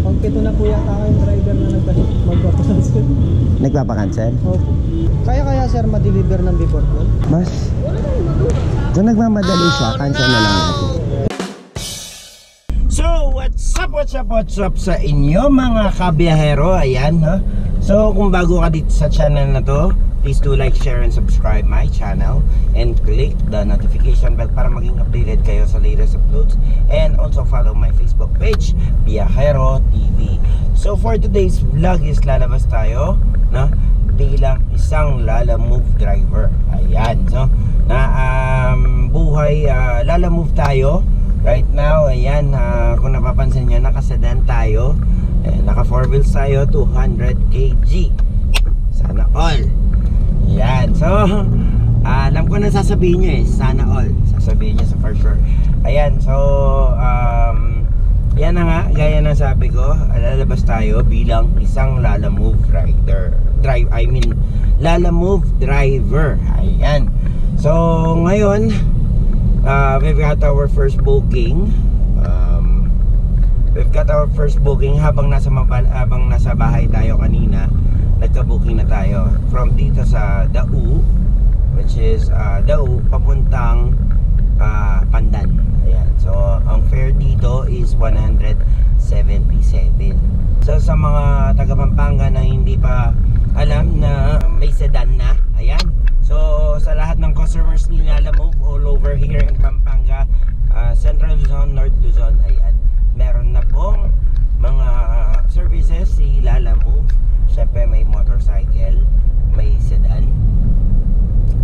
Pang-pito na po yata kayong driver na magpapakancel. Nagpapakancel? Opo. Kaya sir ma-deliver ng before po? Mas kung nagmamadali siya, cancel na lang natin. So, what's up sa inyo mga kabiyahero? Ayan, no? So, kung bago ka dito sa channel na to, please do like, share, and subscribe my channel and click the notification bell para maging updated kayo sa latest uploads, and also follow my Facebook page, Biyahero TV. So, for today's vlog is lalabas tayo, no? Bilang isang Lalamove driver. Ayan, so buhay Lalamove tayo right now. Ayan, kung napapansin nyo, nakasedan tayo, naka 4 wheels tayo, 200 kg. Sana all. Ayan, so alam ko na sasabihin nyo sana all. Sasabihin nyo sa for sure. Ayan, so yan na nga, gaya na sabi ko, lalabas tayo bilang isang Lalamove rider. Lalamove driver. Ayan. So, ngayon, we've got our first booking. Habang nasa bahay tayo kanina, nagka-booking na tayo from dito sa Dau, which is Dau papuntang Pandan. Ayan. So, ang fare dito is 177. So, sa mga taga Pampanga na hindi pa alam na may sedan na, ayan. So, sa lahat ng customers ni Lalamove all over here in Pampanga, Central Luzon, North Luzon, ayan, meron na pong mga services si Lalamove. Syempre may motorcycle, may sedan,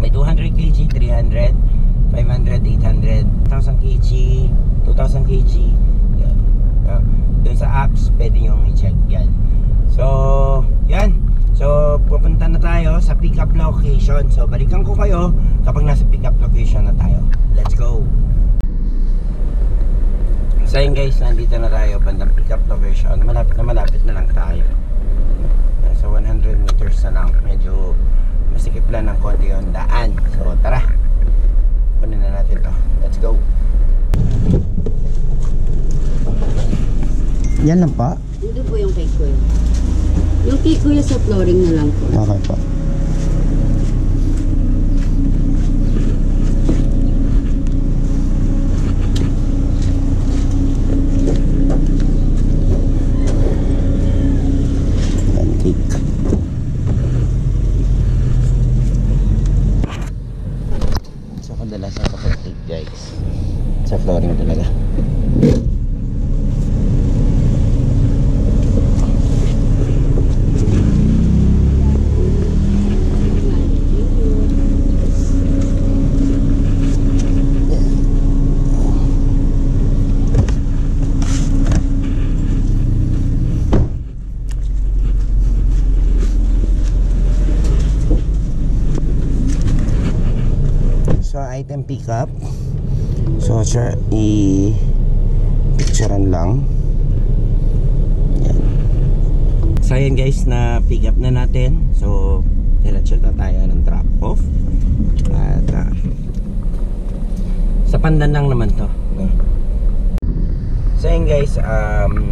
may 200 kg, 300, 500, 800, 1000 kg, 2000 kg. Yan. Dun sa apps pwede yung i-check yan. So, yan. So, pupunta na tayo sa pick-up location. So, balikan ko kayo kapag nasa pick-up location na tayo. Let's go! So, yun guys, nandito na tayo bandang pick-up location. Malapit na lang tayo. So, 100 meters na lang. Medyo masikip lang ng konti yung daan. So, tara! Kunin na natin to. Let's go! Yan lang pa? Hindi po yung kay Kuya. Yung kay Kuya sa flooring na lang po. Okay po. Antique. So kadalasan sa antique guys. Sa flooring talaga. Item pickup. So siya i-picturean lang. Yan. So ayan guys, na pick up na natin. So diretso na tayo ng drop off. At sa Pandan lang naman to. So ayan guys,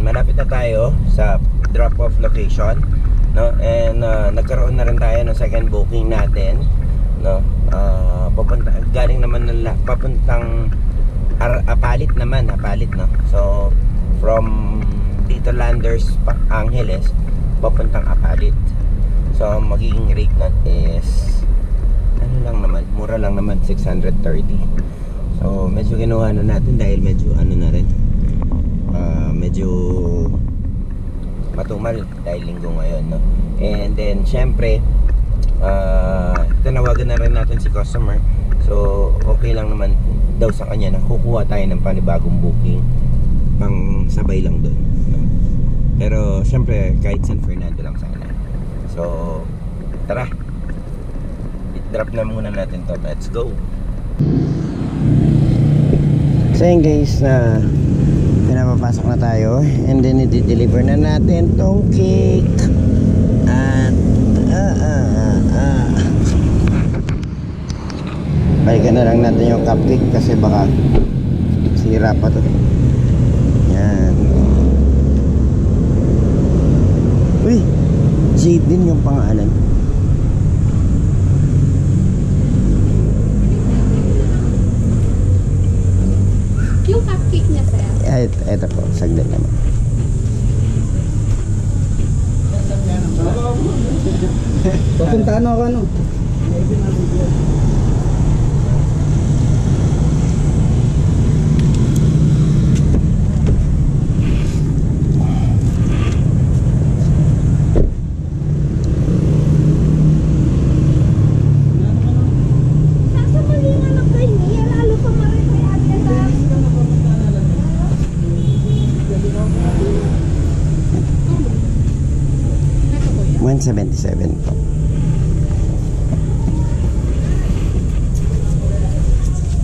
malapit na tayo sa drop off location, no? And nagkaroon na rin tayo ng second booking natin, no? Galing naman papuntang Apalit naman, no? So from dito Landers Angeles papuntang Apalit. So magiging rate nun is ano lang naman, mura lang naman, 630. So medyo kinuha na natin dahil medyo ano na rin, medyo matumal dahil linggo ngayon, no? And then syempre tinawagan na rin natin si customer. So okay lang naman daw sa kanya na kukuha tayo ng panibagong booking pang sabay lang doon, no? Pero syempre kahit San Fernando lang sana. So tara, i-drop na muna natin to. Let's go. So yun guys, na pinapapasok na tayo, and then i-deliver na natin tong cake. At balikan na lang natin yung cupcake kasi baka sira pa to. Yan. Jade din yung pangalan. Yung cupcake niya, sir. Eto po, saglit naman. Papuntaan ako ano? $177 po.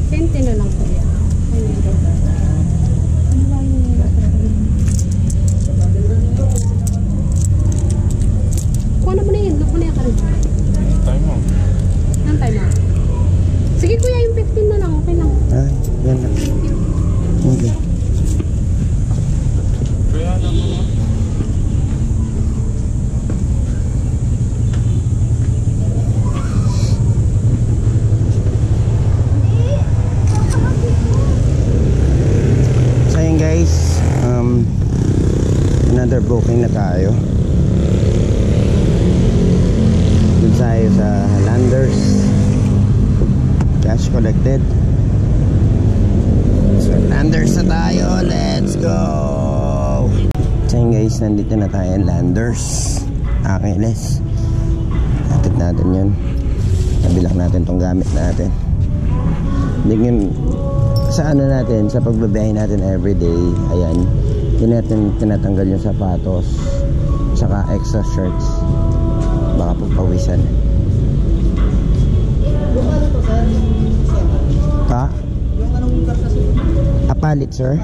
Sente na lang po yan. Kuha na mo na yan. Lupo na yan ka rin. Nantay mo. Sige kuya, yung 15 na lang. Okay lang. Ay, yan lang. Okay. Guys, another booking na tayo. Dun tayo sa Landers. Cash collected. So Landers na tayo. Let's go. So yun guys, nandito na tayo Landers. Akiles. Hatid natin yun. Nabilang natin tong gamit natin. Bigyan sa ano natin, sa pagbabiyahe natin everyday, ayan, yun natin tinatanggal yung sapatos saka extra shirts, baka pagpawisan. Yung ano to, sir? Ha? Yung anong karkas? Apalit, sir?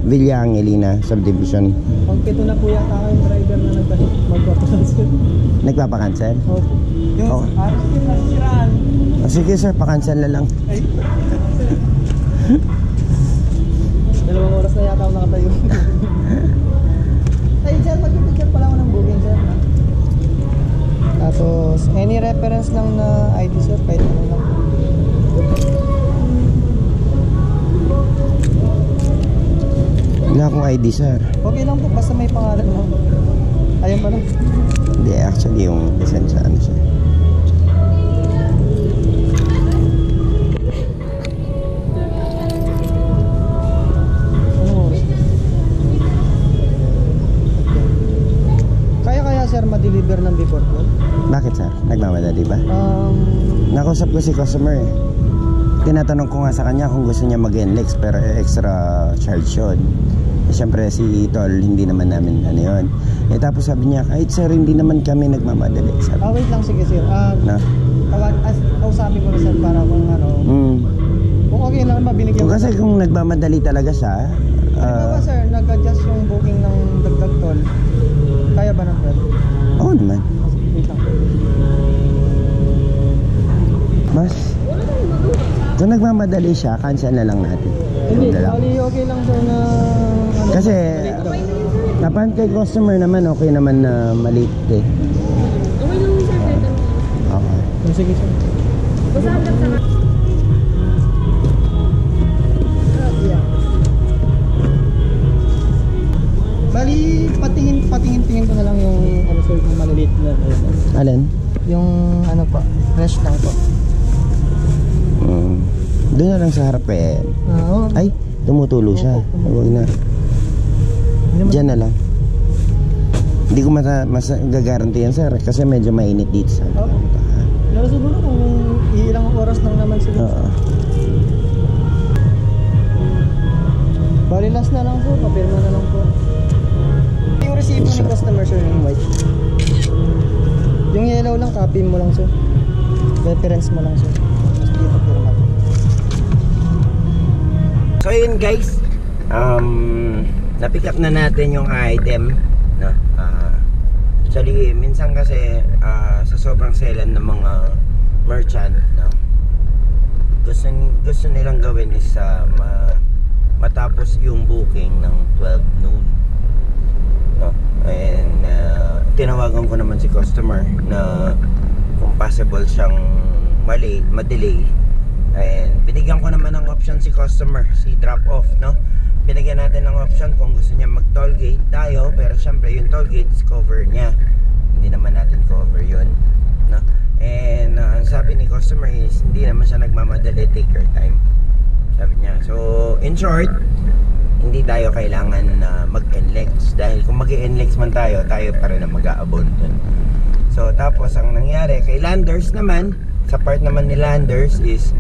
Villa Angelina Subdivision. Pag pito na po yata yung driver na magpapakancel. Nagpapakancel? Opo. Yung Oh. nasiraan. Sige sir, pakancel na lang. Ay. 2 oras na yata ako nakatayo. Ay, sir, mag-picture pala ako ng booking, sir. Tapos, any reference lang na ID, sir, kahit ano lang. Wala akong ID, sir. Okay lang po, basta may pangalan mo. Ayun ba lang? Hindi, actually yung lisensya ano siya. Sir, ma-deliver ng before po? Bakit sir? Nagmamadali ba? Nakausap ko si customer eh. Tinatanong ko nga sa kanya kung gusto niya mag-NLEX pero extra charge yun. Eh, siyempre si Tol hindi naman namin ano yun. Eh tapos sabi niya, kahit sir hindi naman kami nagmamadali. Sabi. Wait lang sige sir. No? Kausapin ko na sir para kung ano. Kung okay lang ba binigyan ko. Kasi kung nagmamadali talaga siya. Ano ba sir, nag-adjust yung booking ng dagdag toll? Kaya ba ng sir? Oo naman. Wait lang. Mas kung nagmamadali siya, cancel na lang natin. Hindi, Yung dalawa. bali okay lang sir na ano, Kasi napan kay customer naman okay naman na maliit eh. Okay lang sir, pwede. Okay. sige sir. Basta hanggang sa... Bali, patingin ko na lang yung ano sir, yung maliliit na Alin? yung ano pa, fresh lang po. Doon na lang sa harap eh. Oo. Ay, tumutulo siya. Huwag na. Diyan na lang. Hindi ko gagaranti yan sir kasi medyo mainit dito sa Pero siguro kung ilang oras lang naman siguro. Oo. Bali last na lang po, papirma na lang po. Yung resibo ni customer sir, yung white. Yung yellow lang, copy mo lang sir. Reference mo lang sir. Tapos dito pirma. So yun guys, na-pick up na natin yung item, no? Actually, minsan kasi sa sobrang selan ng mga merchant, no? Gusto nilang gawin is matapos yung booking ng 12 noon, no? And tinawagan ko naman si customer na kung possible siyang ma-delay. And binigyan ko naman ng option si customer, si drop off, no? Binigyan natin ng option kung gusto niya mag toll gate tayo, pero syempre yung toll gate is cover niya, hindi naman natin cover yun, no? And sabi ni customer is hindi naman siya nagmamadali, take your time, sabi niya. So in short, hindi tayo kailangan na mag-NLEX, dahil kung mag-NLEX man tayo pa rin ang mag-aabon dun. So tapos ang nangyari kay Landers naman, sa part naman ni Landers is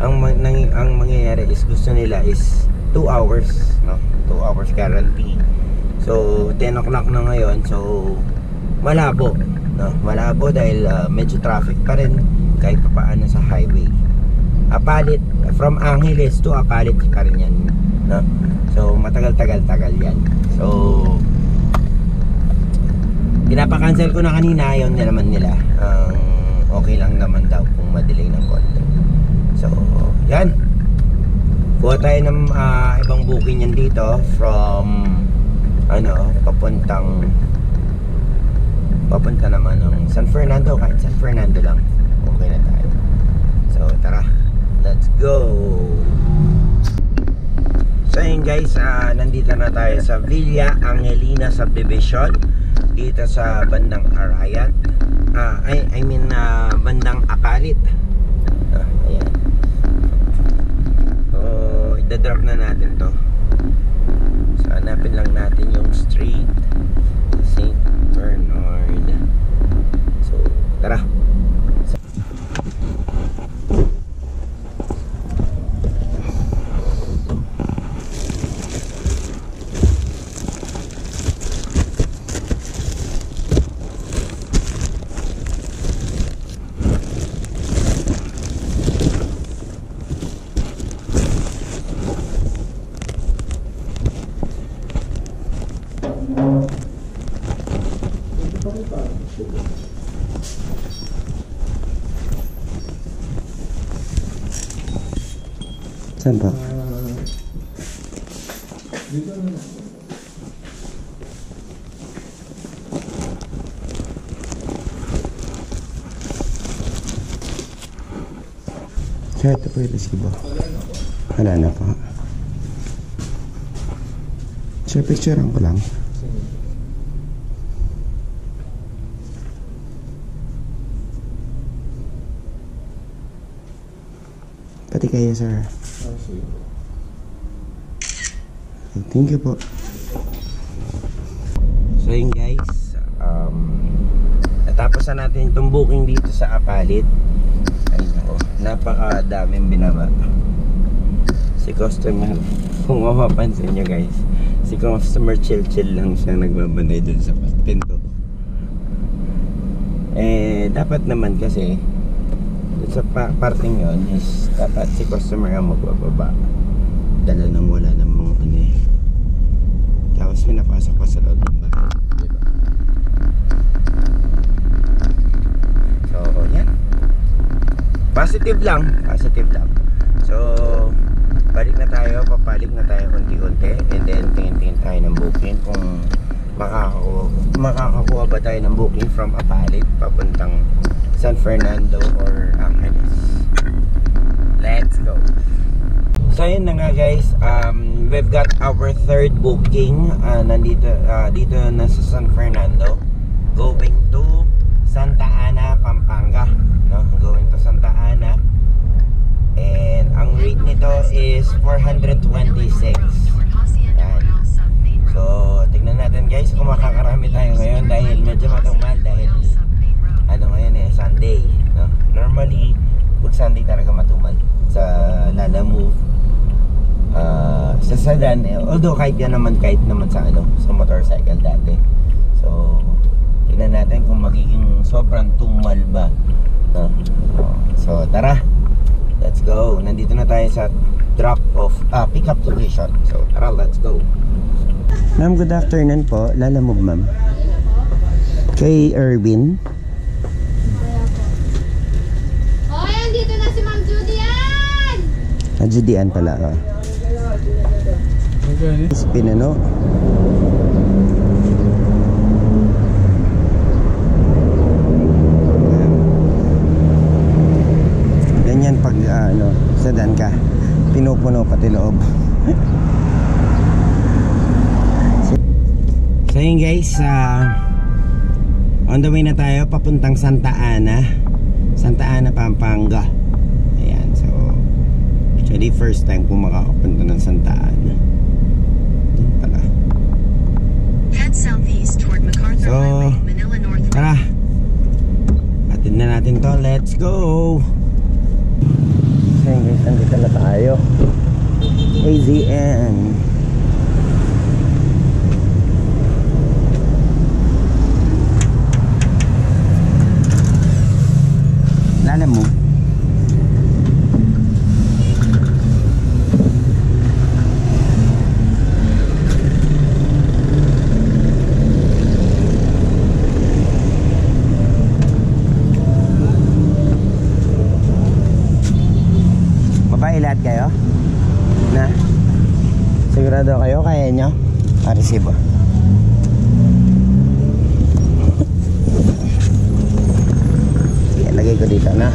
ang mangyayari is gusto nila is 2 hours, no? 2 hours guarantee. So 10 o'clock na ngayon, so malabo, no? Malabo dahil medyo traffic pa rin kahit papaano sa highway. Apalit, from Angeles to Apalit pa rin yan, no? So matagal-tagal yan. So pinapa-cancel ko na kanina, ayaw naman nila. Okay lang naman daw kung ma-delay ng konti. So yan, kuha tayo ng ibang booking yan dito from papunta naman ng San Fernando. Kahit San Fernando lang okay na tayo. So tara, let's go. So yun guys, nandito na tayo sa Villa Angelina Subdivision, dito sa bandang Arayat, bandang Apalit. Ayan. So idadrop na natin to. So hanapin lang natin yung street, St. Bernard. So tara. Saan pa? Kaya ito po yung resibo. Wala na pa. Picturean ko lang. Pati kayo, sir. Thank you po. So yun guys, natapos na natin itong booking dito sa Apalit. Ayun ako, napakadaming binaba. Si customer, kung mapapansin nyo guys, si customer chill lang siya, nagbabanay dun sa pinto. Eh dapat naman kasi dun sa parting yun is dapat si customer ang magbababa, dala nang wala namang tapos pinapasok pa sa loob ng bahay, diba? So yan, positive lang. So balik na tayo, papalik na tayo unti-unti, and then tingin-tingin tayo ng booking kung makakakuha ba tayo ng booking from Apalit papuntang San Fernando or Angeles. Let's go. So yun na nga guys, we've got our third booking. Dito na sa San Fernando, going to Santa Ana, Pampanga, no? Going to Santa Ana. And ang rate nito is 426. Yan. So tignan natin guys kung makakarami tayo ngayon, dahil medyo matumal dahil ngayon Sunday, no? Normally pag Sunday talaga matumal sa Lala Move, sa sedan, although kahit naman sa sa motorcycle dati. So tingnan natin kung magiging sobrang tumal ba, no? So tara, let's go. Nandito na tayo sa drop off pick up location. So tara, let's go. Ma'am, good afternoon po. Lala Move, ma'am. Kay Erwin. Hoy, andito na si Ma'am Judian! Judian pala. Pinano. So yun guys, on the way na tayo papuntang Santa Ana, Pampanga. Ayan, so actually first time ko makakapunta ng Santa Ana. Doon pala. Head southeast toward MacArthur Highway, Manila North. Tara, atid na natin to, let's go. So yun guys, nandito na tayo, AZN. Alam mo, babae lahat kayo? Na? Sigurado kayo? Kaya nyo? Resibo. Lagay ko dito na.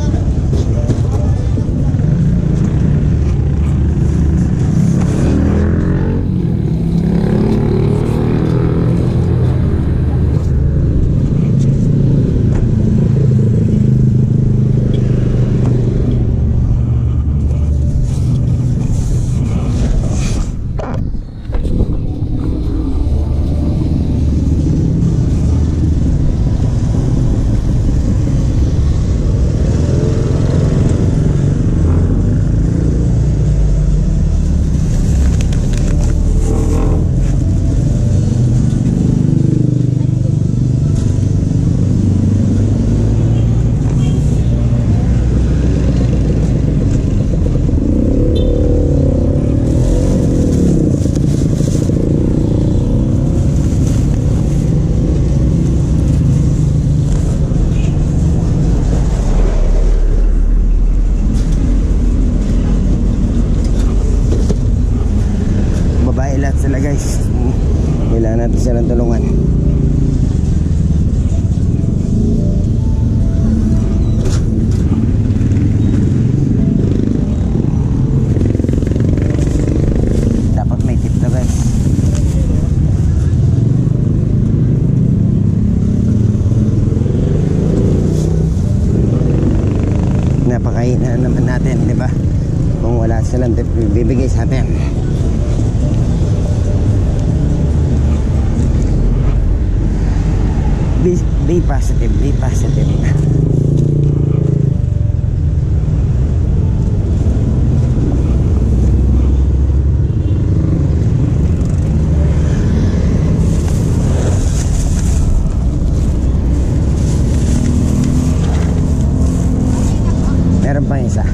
Sila guys, kailangan natin silang tulungan. Dapat may tip na guys. Napakain naman natin, di ba? Kung wala silang tip, bibigay sa atin. Be positive, be positive. Meron pang isa.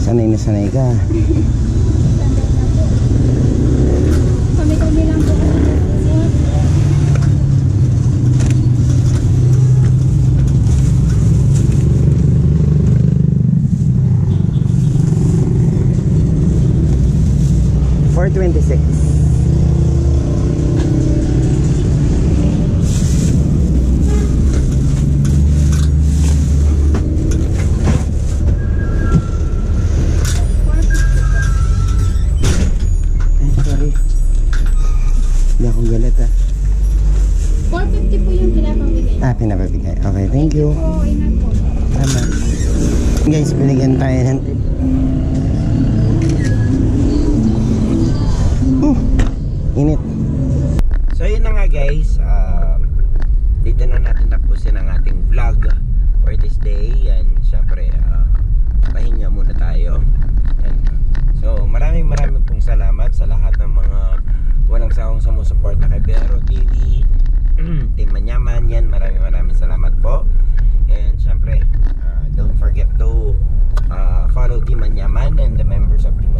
Sanay na sanay ka. Kami lang po. $4.26. Hindi ako galit ah. 450 po yung pinapamigay. Pinapabigay. Okay, thank you. Po, ingat po. Tama. Guys, binigyan tayo ng tip. Init. So yun na nga guys, dito na natin tapusin ang ating vlog for this day. And syempre, pahinga muna tayo. And, so maraming pong salamat sa lahat ng mga walang sawang sumusuporta kay Vero TV, Team Manyaman. Yan, maraming salamat po. And syempre, don't forget to follow Team Manyaman and the members of Team